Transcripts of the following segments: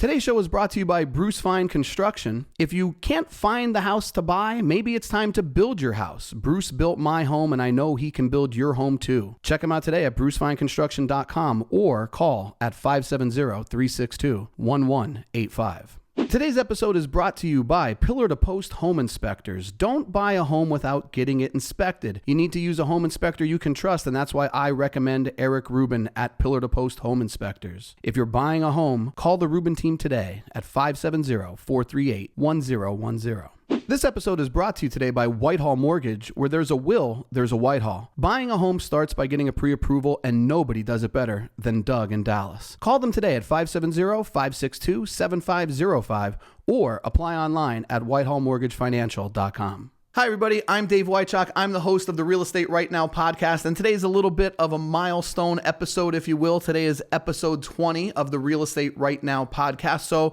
Today's show is brought to you by Bruce Fine Construction. If you can't find the house to buy, maybe it's time to build your house. Bruce built my home, and I know he can build your home too. Check him out today at brucefineconstruction.com or call at 570-362-1185. Today's episode is brought to you by Pillar to Post Home Inspectors. Don't buy a home without getting it inspected. You need to use a home inspector you can trust, and that's why I recommend Eric Rubin at Pillar to Post Home Inspectors. If you're buying a home, call the Rubin team today at 570-438-1010. This episode is brought to you today by Whitehall Mortgage. Where there's a will, there's a Whitehall. Buying a home starts by getting a pre-approval, and nobody does it better than Doug in Dallas. Call them today at 570-562-7505 or apply online at whitehallmortgagefinancial.com. Hi, everybody. I'm Dave Wychak. I'm the host of the Real Estate Right Now podcast, and today is a little bit of a milestone episode, if you will. Today is episode 20 of the Real Estate Right Now podcast. So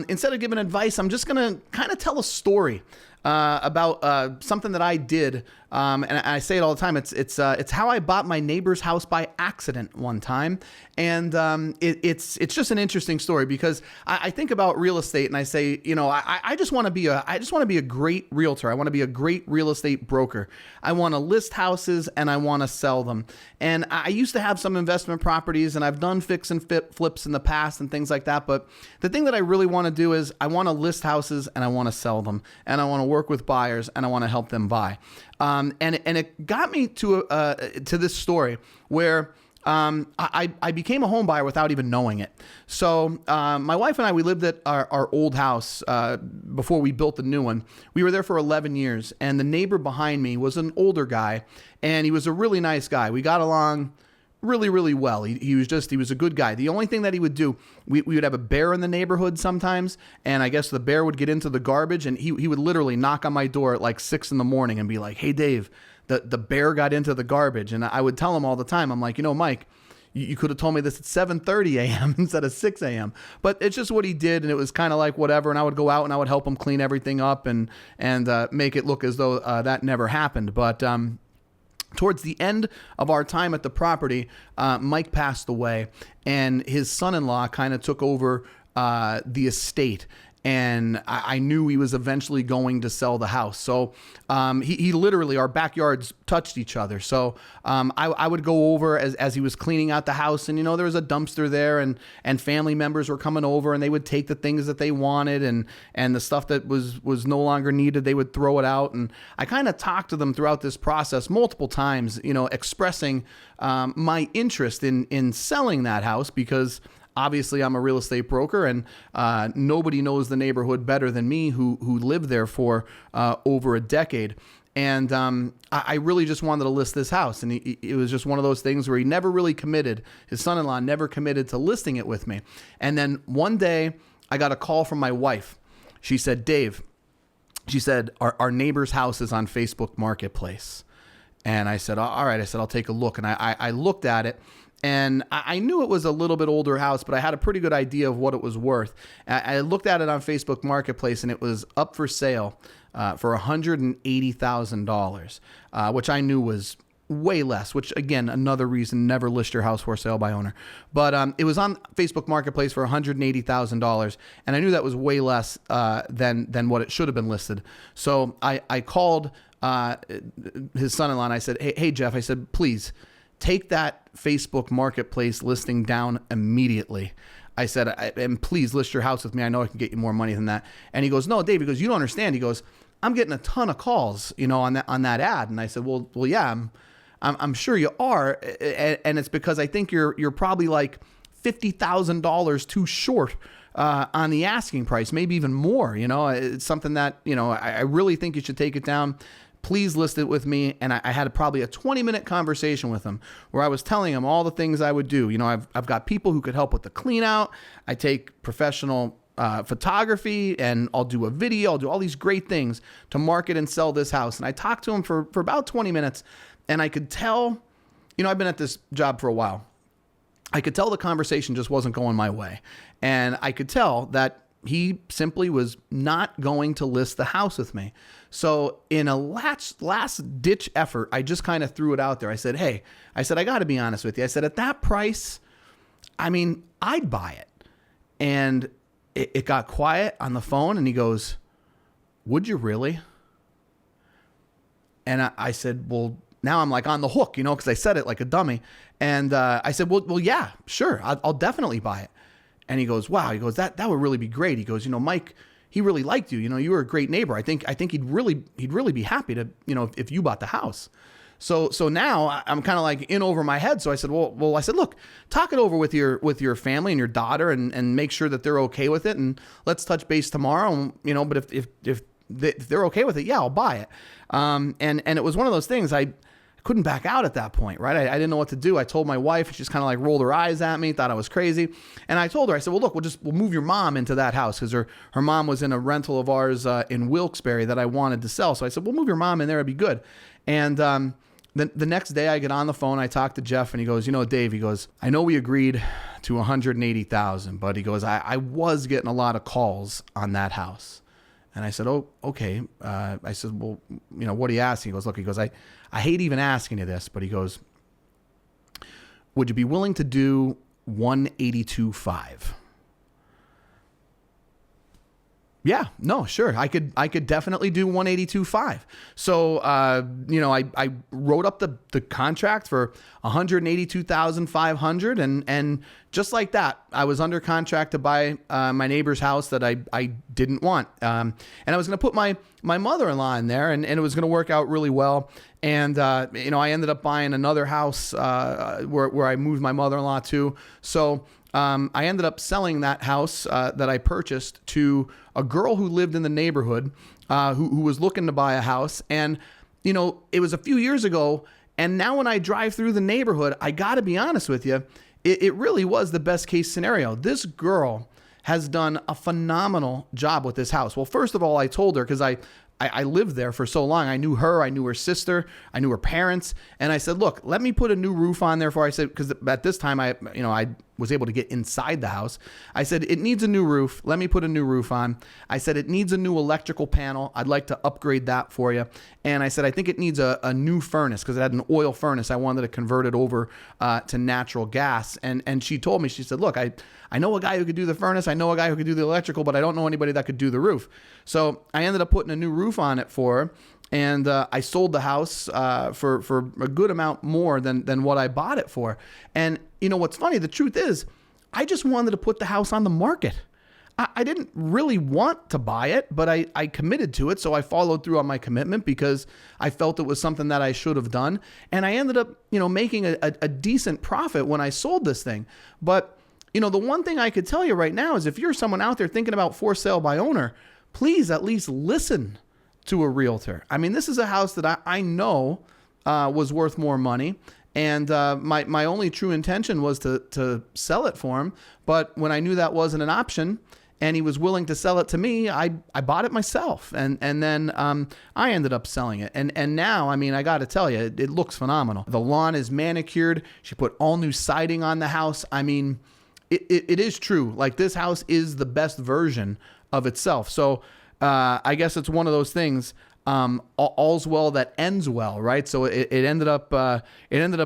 instead of giving advice, I'm just going to kind of tell a story about something that I did, and I say it all the time. It's how I bought my neighbor's house by accident one time, and it's just an interesting story because I think about real estate and I say, you know, I just want to be a great realtor. I want to be a great real estate broker. I want to list houses and I want to sell them. And I used to have some investment properties, and I've done fix and flips in the past and things like that. But the thing that I really want to do is I want to list houses and I want to sell them, and I want to work with buyers and I want to help them buy. And it got me to this story where I became a home buyer without even knowing it. So my wife and I, we lived at our old house before we built the new one. We were there for 11 years, and the neighbor behind me was an older guy, and he was a really nice guy. We got along really, really well. He was a good guy. The only thing that he would do, we would have a bear in the neighborhood sometimes, and I guess the bear would get into the garbage, and he would literally knock on my door at like 6 a.m. and be like, "Hey, Dave, the bear got into the garbage." And I would tell him all the time, I'm like, you know, Mike, you could have told me this at 7:30 a.m. instead of 6 a.m. But it's just what he did, and it was kind of like whatever. And I would go out and I would help him clean everything up and make it look as though that never happened. But towards the end of our time at the property, Mike passed away, and his son-in-law kind of took over the estate. And I knew he was eventually going to sell the house. So he literally, our backyards touched each other. So I would go over as he was cleaning out the house, and, you know, there was a dumpster there, and family members were coming over, and they would take the things that they wanted, and the stuff that was no longer needed, they would throw it out. And I kind of talked to them throughout this process multiple times, you know, expressing my interest in selling that house, because obviously I'm a real estate broker, and nobody knows the neighborhood better than me, who lived there for over a decade. And I really just wanted to list this house. And it was just one of those things where he never really committed. His son-in-law never committed to listing it with me. And then one day I got a call from my wife. She said, "Dave," she said, our neighbor's house is on Facebook Marketplace. And I said, "All right." I said, "I'll take a look." And I looked at it. And I knew it was a little bit older house, but I had a pretty good idea of what it was worth. I looked at it on Facebook Marketplace, and it was up for sale for $180,000, which I knew was way less, which, again, another reason, never list your house for sale by owner. But it was on Facebook Marketplace for $180,000, and I knew that was way less than what it should have been listed. So I called his son-in-law, and I said, hey, Jeff, I said, please, take that Facebook Marketplace listing down immediately. I said, and please list your house with me. I know I can get you more money than that. And he goes, "No, Dave," he goes, "you don't understand." He goes, "I'm getting a ton of calls, you know, on that ad." And I said, well, yeah, I'm sure you are. And it's because I think you're probably like $50,000 too short on the asking price, maybe even more. You know, it's something that, you know, I really think you should take it down. Please list it with me. And I had probably a 20-minute conversation with him where I was telling him all the things I would do. You know, I've got people who could help with the clean out. I take professional photography, and I'll do a video. I'll do all these great things to market and sell this house. And I talked to him for about 20 minutes, and I could tell, you know, I've been at this job for a while. I could tell the conversation just wasn't going my way. And I could tell that he simply was not going to list the house with me. So in a last ditch effort, I just kind of threw it out there. I said, hey, I got to be honest with you. I said, at that price, I mean, I'd buy it. And it got quiet on the phone, and he goes, "Would you really?" And I said, well, now I'm like on the hook, because I said it like a dummy. And I said, well, yeah, sure. I'll definitely buy it. And he goes, wow. He goes, that would really be great. He goes, Mike, he really liked you. You were a great neighbor. I think he'd really be happy to, if you bought the house. So now I'm kind of like in over my head. So I said, well, I said, look, talk it over with your family and your daughter and make sure that they're okay with it. And let's touch base tomorrow. But if they're okay with it, yeah, I'll buy it. And it was one of those things I couldn't back out at that point, right? I didn't know what to do. I told my wife, she just kind of like rolled her eyes at me, thought I was crazy. And I told her, I said, well, look, we'll move your mom into that house, because her mom was in a rental of ours in Wilkes-Barre that I wanted to sell. So I said, we'll move your mom in there. It'd be good. And the next day I get on the phone, I talk to Jeff, and he goes, Dave, he goes, I know we agreed to $180,000, but he goes, I was getting a lot of calls on that house. And I said, oh, okay. I said, well, what are you asking? He goes, look, I hate even asking you this, but he goes, would you be willing to do 182.5? Yeah, no, sure. I could definitely do 182.5. So, I wrote up the contract for $182,500, and just like that, I was under contract to buy my neighbor's house that I didn't want. And I was going to put my mother-in-law in there, and it was going to work out really well. And, I ended up buying another house where I moved my mother-in-law to. So I ended up selling that house that I purchased to a girl who lived in the neighborhood who was looking to buy a house. And, it was a few years ago. And now when I drive through the neighborhood, I got to be honest with you, it really was the best case scenario. This girl has done a phenomenal job with this house. Well, first of all, I told her, because I lived there for so long. I knew her, I knew her sister, I knew her parents. And I said, look, let me put a new roof on there I said, because at this time I was able to get inside the house. I said, it needs a new roof. Let me put a new roof on. I said, it needs a new electrical panel. I'd like to upgrade that for you. And I said, I think it needs a new furnace, because it had an oil furnace. I wanted to convert it over to natural gas. And she told me, she said, look, I know a guy who could do the furnace. I know a guy who could do the electrical, but I don't know anybody that could do the roof. So I ended up putting a new roof on it for her. And I sold the house for a good amount more than what I bought it for. And what's funny, the truth is, I just wanted to put the house on the market. I didn't really want to buy it, but I committed to it. So I followed through on my commitment because I felt it was something that I should have done. And I ended up, making a decent profit when I sold this thing. But, the one thing I could tell you right now is if you're someone out there thinking about for sale by owner, please at least listen to a realtor. I mean, this is a house that I know was worth more money. And my only true intention was to sell it for him. But when I knew that wasn't an option and he was willing to sell it to me, I bought it myself. And then I ended up selling it. And now, I mean, I got to tell you, it looks phenomenal. The lawn is manicured. She put all new siding on the house. I mean, it is true. Like, this house is the best version of itself. So I guess it's one of those things. All's well that ends well, right? So it ended up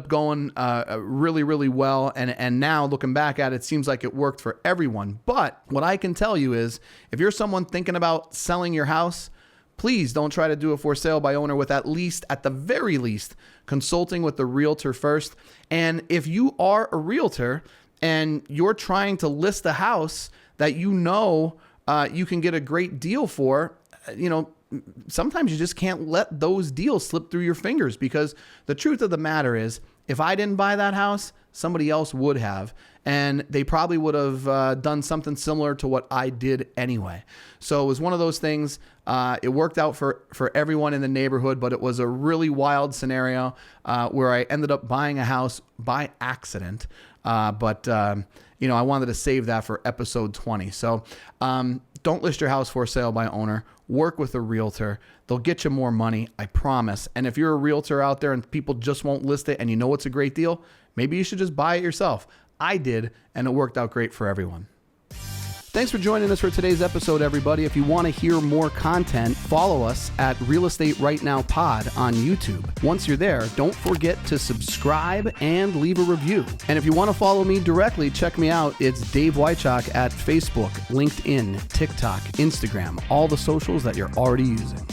going really, really well. And now looking back at it, it seems like it worked for everyone. But what I can tell you is, if you're someone thinking about selling your house, please don't try to do a for sale by owner with at the very least, consulting with the realtor first. And if you are a realtor and you're trying to list a house that you can get a great deal for, sometimes you just can't let those deals slip through your fingers, because the truth of the matter is, if I didn't buy that house, somebody else would have, and they probably would have done something similar to what I did anyway. So it was one of those things. It worked out for everyone in the neighborhood, but it was a really wild scenario where I ended up buying a house by accident. But I wanted to save that for episode 20. So don't list your house for sale by owner. Work with a realtor. They'll get you more money, I promise. And if you're a realtor out there and people just won't list it and you know it's a great deal, maybe you should just buy it yourself. I did, and it worked out great for everyone. Thanks for joining us for today's episode, everybody. If you want to hear more content, follow us at Real Estate Right Now Pod on YouTube. Once you're there, don't forget to subscribe and leave a review. And if you want to follow me directly, check me out. It's Dave Wychak at Facebook, LinkedIn, TikTok, Instagram, all the socials that you're already using.